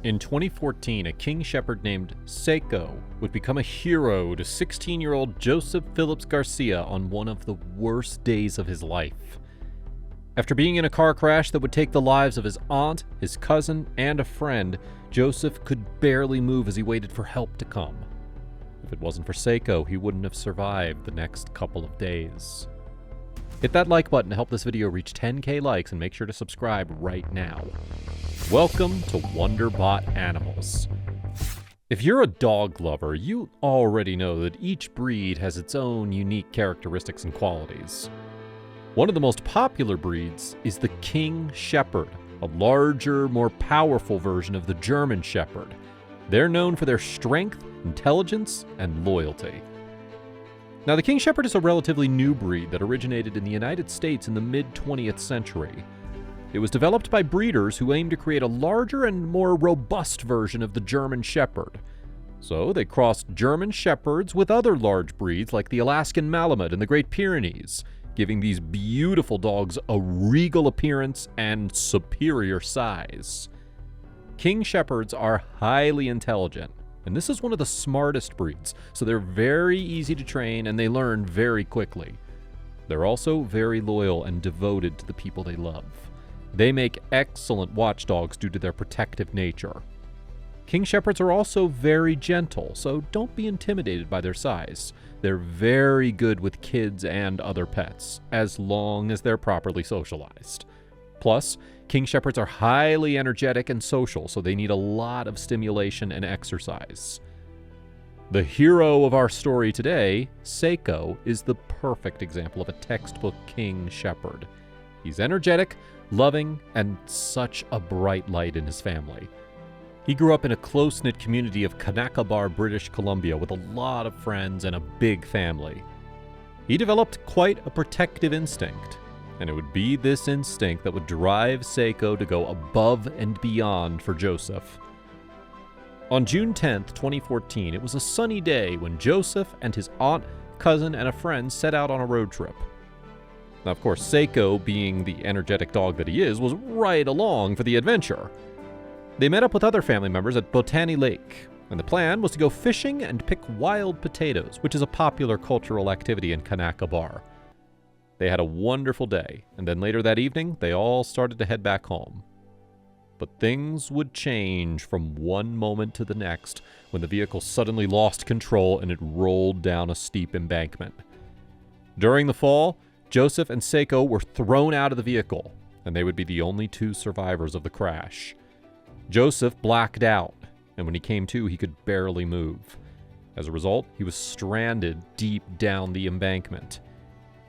In 2014, a king shepherd named Sako would become a hero to 16-year-old Joseph Phillips-Garcia on one of the worst days of his life. After being in a car crash that would take the lives of his aunt, his cousin, and a friend, Joseph could barely move as he waited for help to come. If it wasn't for Sako, he wouldn't have survived the next couple of days. Hit that like button to help this video reach 10k likes, and make sure to subscribe right now. Welcome to Wonderbot Animals. If you're a dog lover, you already know that each breed has its own unique characteristics and qualities. One of the most popular breeds is the King Shepherd, a larger, more powerful version of the German Shepherd. They're known for their strength, intelligence, and loyalty. Now, the King Shepherd is a relatively new breed that originated in the United States in the mid-20th century. It was developed by breeders who aimed to create a larger and more robust version of the German Shepherd. So they crossed German Shepherds with other large breeds like the Alaskan Malamute and the Great Pyrenees, giving these beautiful dogs a regal appearance and superior size. King Shepherds are highly intelligent, and this is one of the smartest breeds, so they're very easy to train and they learn very quickly. They're also very loyal and devoted to the people they love. They make excellent watchdogs due to their protective nature. King Shepherds are also very gentle, so don't be intimidated by their size. They're very good with kids and other pets, as long as they're properly socialized. Plus, King Shepherds are highly energetic and social, so they need a lot of stimulation and exercise. The hero of our story today, Sako, is the perfect example of a textbook King Shepherd. He's energetic, loving, and such a bright light in his family. He grew up in a close-knit community of Kanakabar, British Columbia, with a lot of friends and a big family. He developed quite a protective instinct, and it would be this instinct that would drive Sako to go above and beyond for Joseph. On June 10th, 2014, it was a sunny day when Joseph and his aunt, cousin, and a friend set out on a road trip. Now, of course, Sako, being the energetic dog that he is, was right along for the adventure. They met up with other family members at Botany Lake, and the plan was to go fishing and pick wild potatoes, which is a popular cultural activity in Kanakabar. They had a wonderful day, and then later that evening, they all started to head back home. But things would change from one moment to the next when the vehicle suddenly lost control and it rolled down a steep embankment. During the fall, Joseph and Sako were thrown out of the vehicle, and they would be the only two survivors of the crash. Joseph blacked out, and when he came to, he could barely move. As a result, he was stranded deep down the embankment.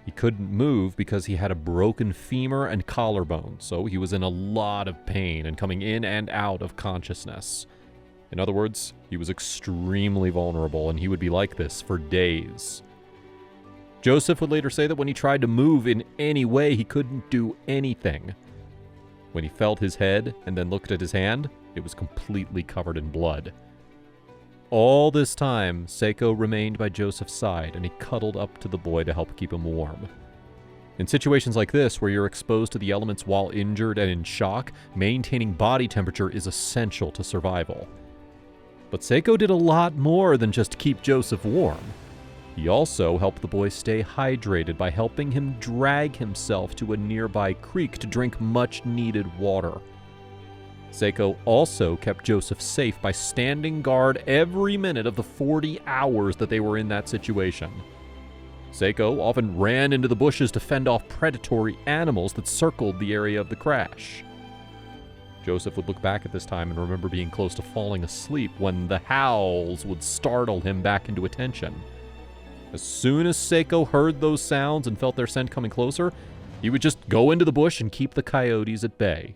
He couldn't move because he had a broken femur and collarbone, so he was in a lot of pain and coming in and out of consciousness. In other words, he was extremely vulnerable, and he would be like this for days. Joseph would later say that when he tried to move in any way, he couldn't do anything. When he felt his head and then looked at his hand, it was completely covered in blood. All this time, Sako remained by Joseph's side, and he cuddled up to the boy to help keep him warm. In situations like this, where you're exposed to the elements while injured and in shock, maintaining body temperature is essential to survival. But Sako did a lot more than just keep Joseph warm. He also helped the boy stay hydrated by helping him drag himself to a nearby creek to drink much-needed water. Sako also kept Joseph safe by standing guard every minute of the 40 hours that they were in that situation. Sako often ran into the bushes to fend off predatory animals that circled the area of the crash. Joseph would look back at this time and remember being close to falling asleep when the howls would startle him back into attention. As soon as Sako heard those sounds and felt their scent coming closer, he would just go into the bush and keep the coyotes at bay.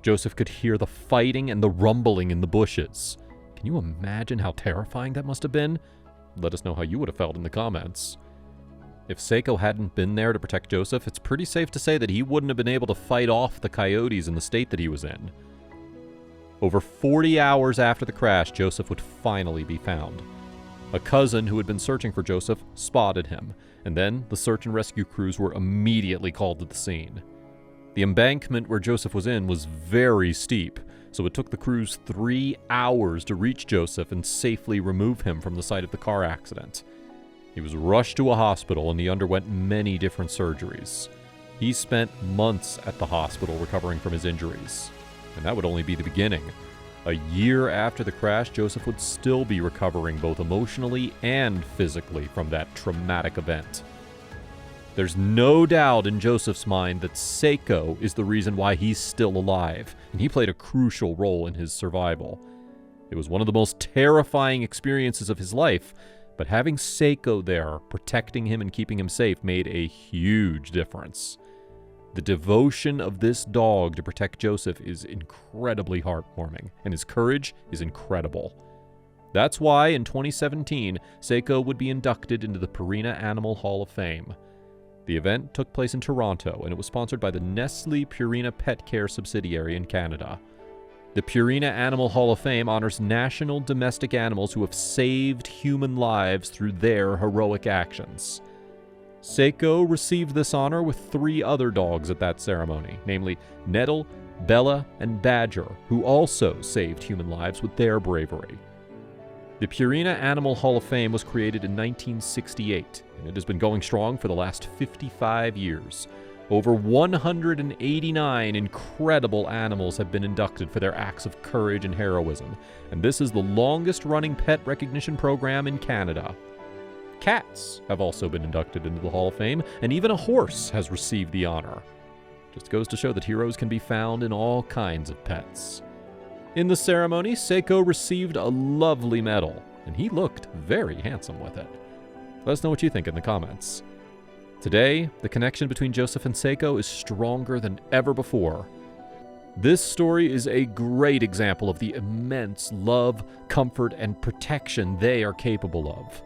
Joseph could hear the fighting and the rumbling in the bushes. Can you imagine how terrifying that must have been? Let us know how you would have felt in the comments. If Sako hadn't been there to protect Joseph, it's pretty safe to say that he wouldn't have been able to fight off the coyotes in the state that he was in. Over 40 hours after the crash, Joseph would finally be found. A cousin who had been searching for Joseph spotted him, and then the search and rescue crews were immediately called to the scene. The embankment where Joseph was in was very steep, so it took the crews 3 hours to reach Joseph and safely remove him from the site of the car accident. He was rushed to a hospital and he underwent many different surgeries. He spent months at the hospital recovering from his injuries. And that would only be the beginning. A year after the crash, Joseph would still be recovering both emotionally and physically from that traumatic event. There's no doubt in Joseph's mind that Sako is the reason why he's still alive, and he played a crucial role in his survival. It was one of the most terrifying experiences of his life, but having Sako there, protecting him and keeping him safe, made a huge difference. The devotion of this dog to protect Joseph is incredibly heartwarming, and his courage is incredible. That's why, in 2017, Sako would be inducted into the Purina Animal Hall of Fame. The event took place in Toronto, and it was sponsored by the Nestle Purina Pet Care subsidiary in Canada. The Purina Animal Hall of Fame honors national domestic animals who have saved human lives through their heroic actions. Sako received this honor with 3 other dogs at that ceremony, namely Nettle, Bella, and Badger, who also saved human lives with their bravery. The Purina Animal Hall of Fame was created in 1968, and it has been going strong for the last 55 years. Over 189 incredible animals have been inducted for their acts of courage and heroism, and this is the longest-running pet recognition program in Canada. Cats have also been inducted into the Hall of Fame, and even a horse has received the honor. Just goes to show that heroes can be found in all kinds of pets. In the ceremony, Sako received a lovely medal, and he looked very handsome with it. Let us know what you think in the comments. Today, the connection between Joseph and Sako is stronger than ever before. This story is a great example of the immense love, comfort, and protection they are capable of.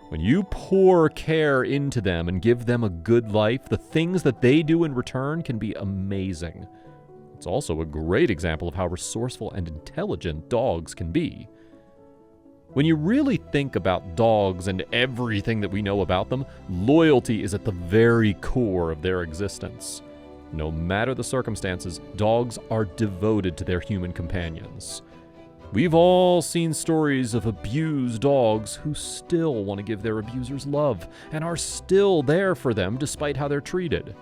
When you pour care into them and give them a good life, the things that they do in return can be amazing. It's also a great example of how resourceful and intelligent dogs can be. When you really think about dogs and everything that we know about them, loyalty is at the very core of their existence. No matter the circumstances, dogs are devoted to their human companions. We've all seen stories of abused dogs who still want to give their abusers love and are still there for them despite how they're treated.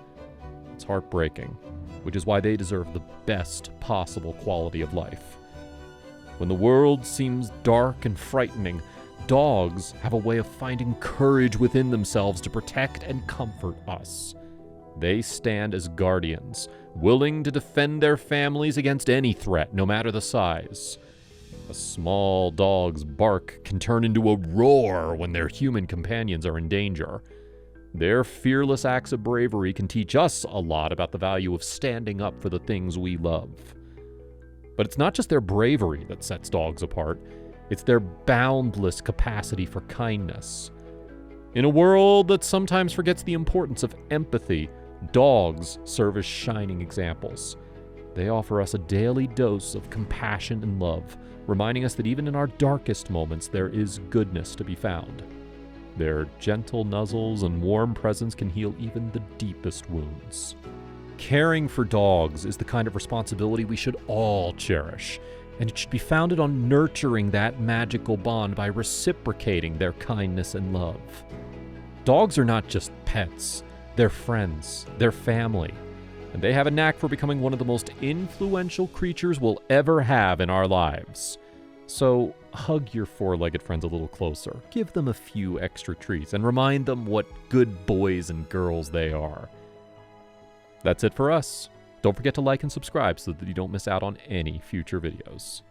It's heartbreaking, which is why they deserve the best possible quality of life. When the world seems dark and frightening, dogs have a way of finding courage within themselves to protect and comfort us. They stand as guardians, willing to defend their families against any threat, no matter the size. A small dog's bark can turn into a roar when their human companions are in danger. Their fearless acts of bravery can teach us a lot about the value of standing up for the things we love. But it's not just their bravery that sets dogs apart, it's their boundless capacity for kindness. In a world that sometimes forgets the importance of empathy, dogs serve as shining examples. They offer us a daily dose of compassion and love, reminding us that even in our darkest moments there is goodness to be found. Their gentle nuzzles and warm presence can heal even the deepest wounds. Caring for dogs is the kind of responsibility we should all cherish, and it should be founded on nurturing that magical bond by reciprocating their kindness and love. Dogs are not just pets, they're friends, they're family, and they have a knack for becoming one of the most influential creatures we'll ever have in our lives. So hug your four-legged friends a little closer, give them a few extra treats, and remind them what good boys and girls they are. That's it for us. Don't forget to like and subscribe so that you don't miss out on any future videos.